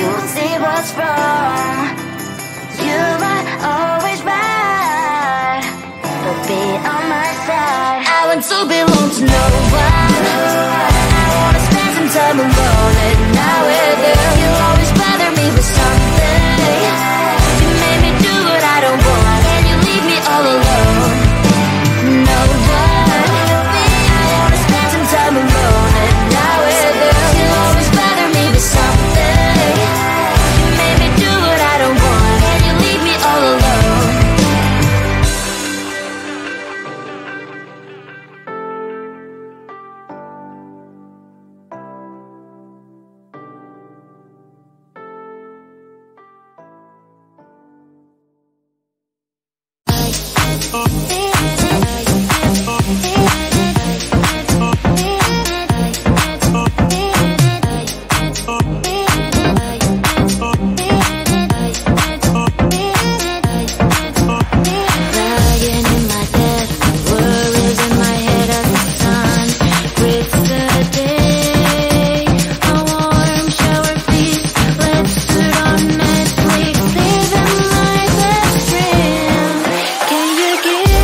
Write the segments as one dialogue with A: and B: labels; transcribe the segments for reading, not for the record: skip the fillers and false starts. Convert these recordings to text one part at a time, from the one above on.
A: you'll see what's wrong. You might always right, but be on my side. I want to belong to no one. I wanna spend some time alone at night with you. You always bother me with something. You made me do what I don't want, and you leave me all alone. No one. I wanna spend some time alone at night with you. You always bother me with something. You made me do what I don't want, and you leave me all alone. Can you give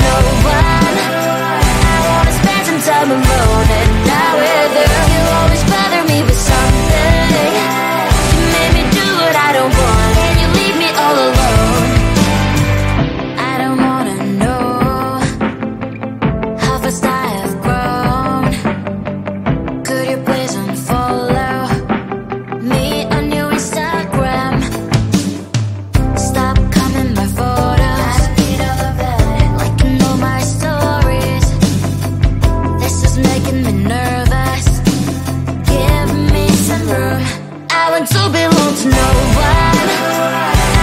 A: no one. I wanna spend some time alone and not with you. You always bother me with something. You made me do what I don't want, and you leave me all alone. I don't wanna know how fast I have grown. Could you please unfollow me on your Instagram? Stop coming my photos, liking all my stories. This is making me nervous. Give me some room. I want to belong to no one.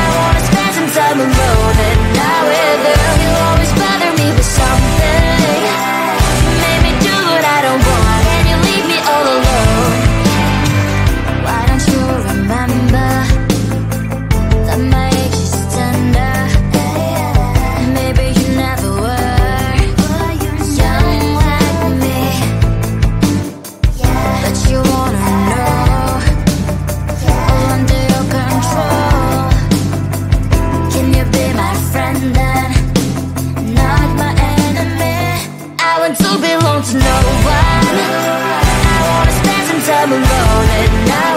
A: I wanna spend some time alone and not with you. You always bother me with something. You made me do what I don't want, and you leave me all alone. Why don't you remember that my age is tender? Maybe you never were young like me, but you wanna know all under your control. Can you be my friend then, not my enemy? I want to belong to no one. I wanna spend some time alone and not